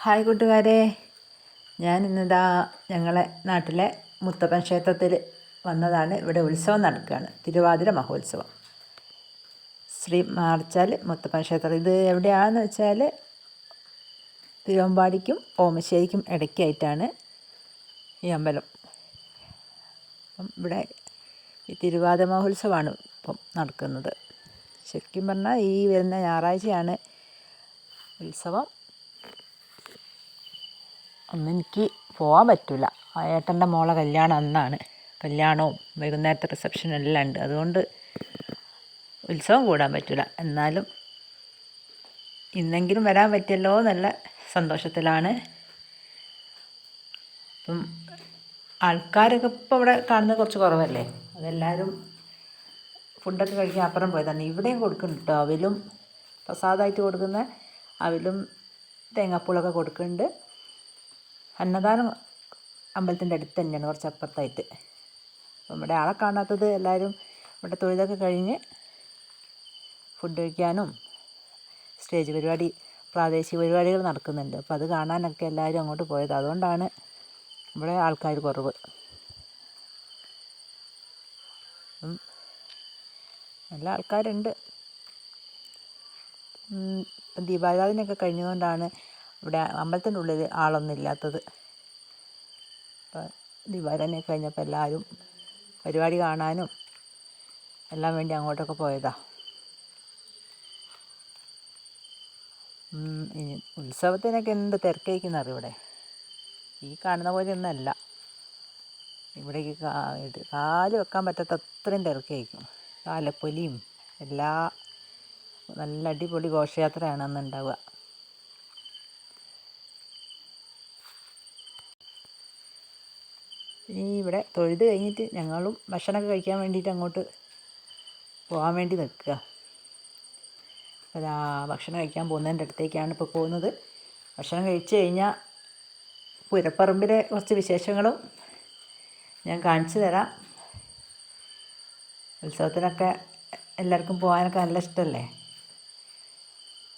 Hi കൂട്ടുകാരെ, ഞാനിന്നിതാ ഞങ്ങളെ നാട്ടിലെ മുത്തപ്പൻ ക്ഷേത്രത്തിൽ വന്നതാണ്. ഇവിടെ ഉത്സവം നടക്കുകയാണ്, തിരുവാതിര മഹോത്സവം. ശ്രീ മാർച്ചാൽ മുത്തപ്പൻ ക്ഷേത്രം. ഇത് എവിടെയാണെന്ന് വെച്ചാൽ തിരുവമ്പാടിക്കും ഓമശ്ശേരിക്കും ഇടയ്ക്കായിട്ടാണ് ഈ അമ്പലം. അപ്പം ഇവിടെ ഈ തിരുവാതിര മഹോത്സവമാണ് ഇപ്പം നടക്കുന്നത്. ശരിക്കും പറഞ്ഞാൽ ഈ വരുന്ന ഞായറാഴ്ചയാണ് ഉത്സവം. അന്ന് എനിക്ക് പോകാൻ പറ്റില്ല, ആ ഏട്ടൻ്റെ മോളെ കല്യാണം അന്നാണ്. കല്യാണവും വൈകുന്നേരത്തെ റിസപ്ഷനും എല്ലാം ഉണ്ട്. അതുകൊണ്ട് ഉത്സവം കൂടാൻ പറ്റില്ല. എന്നാലും ഇന്നെങ്കിലും വരാൻ പറ്റിയല്ലോ എന്നുള്ള സന്തോഷത്തിലാണ്. അപ്പം ആൾക്കാരൊക്കെ ഇപ്പോൾ ഇവിടെ കാണുന്നത് കുറച്ച് കുറവല്ലേ. അതെല്ലാവരും ഫുഡൊക്കെ കഴിക്കാൻ അപ്പുറം പോയതാണ്. ഇവിടെയും കൊടുക്കുന്നുണ്ട് കേട്ടോ, അവിലും പ്രസാദമായിട്ട് കൊടുക്കുന്ന അവിലും തേങ്ങാപ്പൂളൊക്കെ കൊടുക്കുന്നുണ്ട്. അന്നദാനം അമ്പലത്തിൻ്റെ അടുത്ത് തന്നെയാണ്, കുറച്ച് അപ്പുറത്തായിട്ട്. അപ്പം ഇവിടെ ആളെ കാണാത്തത് എല്ലാവരും ഇവിടെ തൊഴുതൊക്കെ കഴിഞ്ഞ് ഫുഡ് കഴിക്കാനും സ്റ്റേജ് പരിപാടി, പ്രാദേശിക പരിപാടികൾ നടക്കുന്നുണ്ട്. അപ്പോൾ അത് കാണാനൊക്കെ എല്ലാവരും അങ്ങോട്ട് പോയത്. അതുകൊണ്ടാണ് ഇവിടെ ആൾക്കാർ കുറവ്. നല്ല ആൾക്കാരുണ്ട്. ദീപാരാധനയൊക്കെ കഴിഞ്ഞതുകൊണ്ടാണ് ഇവിടെ അമ്പലത്തിൻ്റെ ഉള്ളിൽ ആളൊന്നും ഇല്ലാത്തത്. അപ്പോൾ ദീപാരാധനയൊക്കെ കഴിഞ്ഞപ്പോൾ എല്ലാവരും പരിപാടി കാണാനും എല്ലാം വേണ്ടി അങ്ങോട്ടൊക്കെ പോയതാണ്. ഉത്സവത്തിനൊക്കെ എന്ത് തിരക്കായിരിക്കുന്നറിയോ ഇവിടെ. ഈ കാണുന്ന പോലെ ഒന്നല്ല. ഇവിടേക്ക് കാല് വെക്കാൻ പറ്റാത്ത അത്രയും തിരക്കായിരിക്കും. താലപ്പൊലിയും എല്ലാ നല്ല അടിപൊളി ഘോഷയാത്രയാണ് അന്ന് ഉണ്ടാവുക. ഇനി ഇവിടെ തൊഴുത് കഴിഞ്ഞിട്ട് ഞങ്ങളും ഭക്ഷണമൊക്കെ കഴിക്കാൻ വേണ്ടിയിട്ട് അങ്ങോട്ട് പോകാൻ വേണ്ടി നിൽക്കുക. അപ്പോൾ ഭക്ഷണം കഴിക്കാൻ പോകുന്നതിൻ്റെ അടുത്തേക്കാണ് ഇപ്പോൾ പോകുന്നത്. ഭക്ഷണം കഴിച്ച് കഴിഞ്ഞാൽ പൂരപ്പറമ്പിലെ കുറച്ച് വിശേഷങ്ങളും ഞാൻ കാണിച്ചു തരാം. ഉത്സവത്തിനൊക്കെ എല്ലാവർക്കും പോകാനൊക്കെ നല്ല ഇഷ്ടമല്ലേ.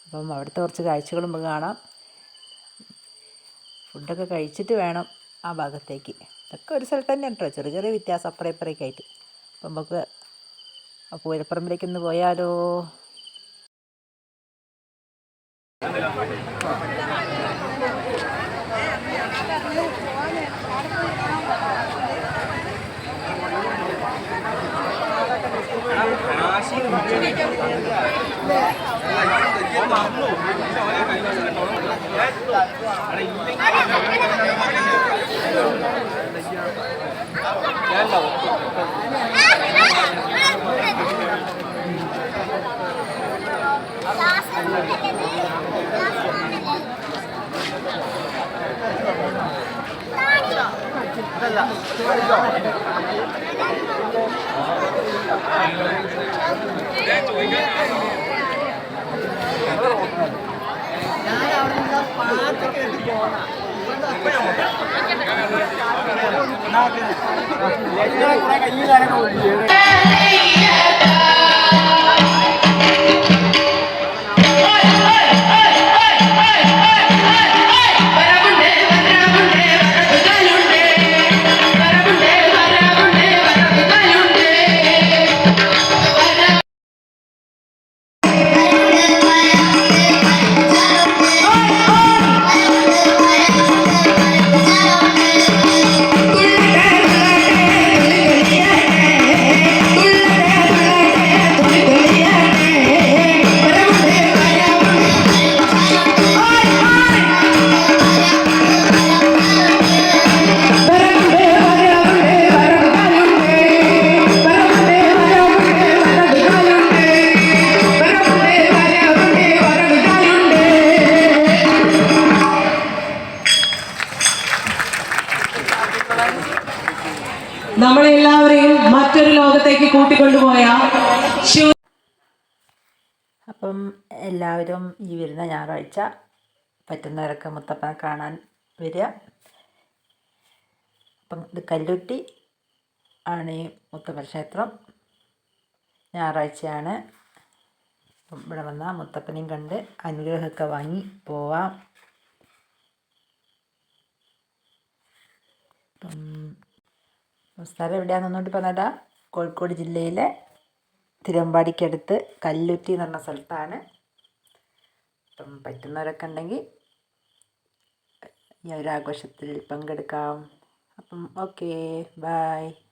അപ്പം അവിടുത്തെ കുറച്ച് കാഴ്ചകളും നമുക്ക് കാണാം. ഫുഡൊക്കെ കഴിച്ചിട്ട് വേണം ആ ഭാഗത്തേക്ക്. ഇതൊക്കെ ഒരു സ്ഥലത്ത് തന്നെ കേട്ടോ, ചെറിയ ചെറിയ വ്യത്യാസം അപ്പുറം ഇപ്പുറമൊക്കെ ആയിട്ട്. അപ്പം നമുക്ക് ആ പൂരപ്പറമ്പിലേക്കൊന്ന് പോയാലോ. നമ്മളെല്ലാവരെയും മറ്റൊരു ലോകത്തേക്ക് കൂട്ടിക്കൊണ്ടുപോയ. അപ്പം എല്ലാവരും ഈ വരുന്ന ഞായറാഴ്ച പറ്റുന്നവരൊക്കെ മുത്തപ്പനെ കാണാൻ വരിക. അപ്പം ഇത് കല്ലുറ്റി ആണ് ഈ മുത്തപ്പൻ ക്ഷേത്രം. ഞായറാഴ്ചയാണ്. അപ്പം ഇവിടെ വന്നാൽ മുത്തപ്പനെയും കണ്ട് അനുഗ്രഹമൊക്കെ വാങ്ങി പോവാം. സ്ഥലം എവിടെയാണെന്നൊന്നുകൂടി പറഞ്ഞാൽ കോഴിക്കോട് ജില്ലയിലെ തിരുവമ്പാടിക്കടുത്ത് കല്ലുറ്റി എന്ന് പറഞ്ഞ സ്ഥലത്താണ്. അപ്പം പറ്റുന്നവരൊക്കെ ഉണ്ടെങ്കിൽ ഈ ഒരു ആഘോഷത്തിൽ പങ്കെടുക്കാം. അപ്പം ഓക്കേ, ബൈ.